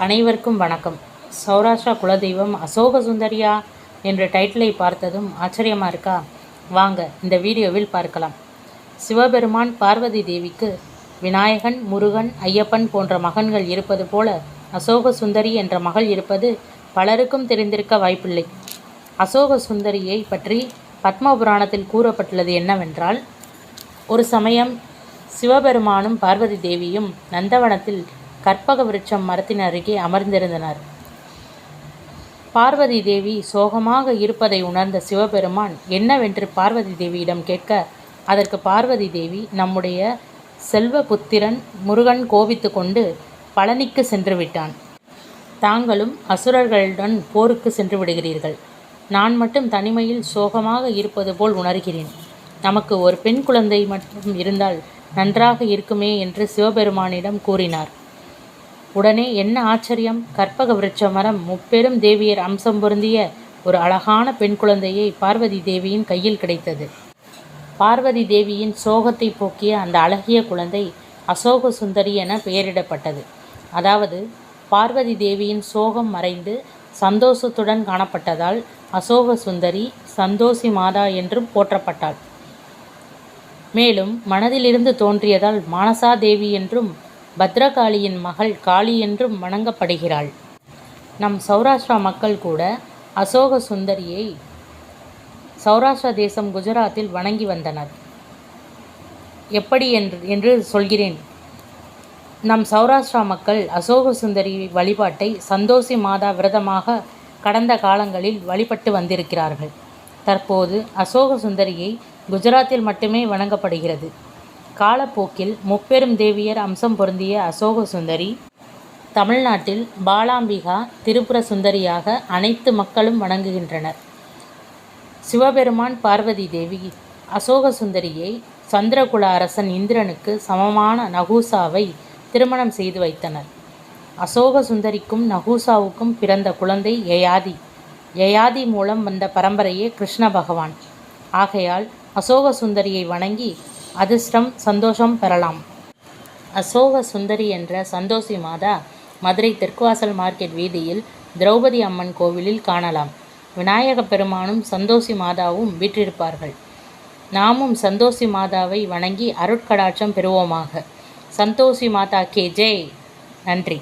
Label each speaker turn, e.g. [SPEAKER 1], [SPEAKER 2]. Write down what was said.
[SPEAKER 1] அனைவருக்கும் வணக்கம். சௌராஷ்டிரா குலதெய்வம் அசோக சுந்தரியா என்ற டைட்டிலை பார்த்ததும் ஆச்சரியமாக இருக்கா? வாங்க இந்த வீடியோவில் பார்க்கலாம். சிவபெருமான் பார்வதி தேவிக்கு விநாயகன், முருகன், ஐயப்பன் போன்ற மகன்கள் இருப்பது போல அசோக சுந்தரி என்ற மகள் இருப்பது பலருக்கும் தெரிந்திருக்க வாய்ப்பில்லை. அசோக சுந்தரியை பற்றி பத்ம புராணத்தில் கூறப்பட்டுள்ளது என்னவென்றால், ஒரு சமயம் சிவபெருமானும் பார்வதி தேவியும் நந்தவனத்தில் கற்பக விருட்சம் மரத்தின் அருகே அமர்ந்திருந்தனர். பார்வதி தேவி சோகமாக இருப்பதை உணர்ந்த சிவபெருமான் என்னவென்று பார்வதி தேவியிடம் கேட்க, அதற்கு பார்வதி தேவி, நம்முடைய செல்வ புத்திரன் முருகன் கோபித்து கொண்டு பழனிக்கு சென்று விட்டான். தாங்களும் அசுரர்களுடன் போருக்கு சென்று விடுகிறீர்கள். நான் மட்டும் தனிமையில் சோகமாக இருப்பது போல் உணர்கிறேன். நமக்கு ஒரு பெண் குழந்தை மட்டும் இருந்தால் நன்றாக இருக்குமே என்று சிவபெருமானிடம் கூறினார். உடனே என்ன ஆச்சரியம்! கற்பக விருட்ச மரம் முப்பெரும் தேவியர் அம்சம் பொருந்திய ஒரு அழகான பெண் குழந்தையை பார்வதி தேவியின் கையில் கிடைத்தது. பார்வதி தேவியின் சோகத்தை போக்கிய அந்த அழகிய குழந்தை அசோக சுந்தரி என பெயரிடப்பட்டது. அதாவது பார்வதி தேவியின் சோகம் மறைந்து சந்தோஷத்துடன் காணப்பட்டதால் அசோக சுந்தரி, சந்தோஷி மாதா என்றும் போற்றப்பட்டாள். மேலும் மனதிலிருந்து தோன்றியதால் மானசா தேவி என்றும், பத்ரகாளியின் மகள் காளி என்றும் வணங்கப்படுகிறாள். நம் சௌராஷ்டிரா மக்கள் கூட அசோக சுந்தரியை சௌராஷ்டிரா தேசம் குஜராத்தில் வணங்கி வந்தனர். எப்படி என்று சொல்கிறேன். நம் சௌராஷ்டிரா மக்கள் அசோக சுந்தரி வழிபாட்டை சந்தோஷி மாதா விரதமாக கடந்த காலங்களில் வழிபட்டு வந்திருக்கிறார்கள். தற்போது அசோக சுந்தரியை குஜராத்தில் மட்டுமே வணங்கப்படுகிறது. காலப்போக்கில் முப்பெரும் தேவியர் அம்சம் பொருந்திய அசோக சுந்தரி தமிழ்நாட்டில் பாலாம்பிகா, திரிபுர சுந்தரியாக அனைத்து மக்களும் வணங்குகின்றனர். சிவபெருமான், பார்வதி தேவி அசோக சுந்தரியை சந்திரகுல அரசன் இந்திரனுக்கு சமமான நகுசாவை திருமணம் செய்து வைத்தனர். அசோக சுந்தரிக்கும் நகுசாவுக்கும் பிறந்த குழந்தை யயாதி. யயாதி மூலம் வந்த பரம்பரையே கிருஷ்ண பகவான். ஆகையால் அசோக சுந்தரியை வணங்கி அதிர்ஷ்டம், சந்தோஷம் பெறலாம். அசோக சுந்தரி என்ற சந்தோஷி மாதா மதுரை தெற்குவாசல் மார்க்கெட் வீதியில் திரௌபதி அம்மன் கோவிலில் காணலாம். விநாயக பெருமானும் சந்தோஷி மாதாவும் வீற்றிருப்பார்கள். நாமும் சந்தோஷி மாதாவை வணங்கி அருட்கடாட்சம் பெறுவோமாக. சந்தோஷி மாதா கே ஜெய். நன்றி.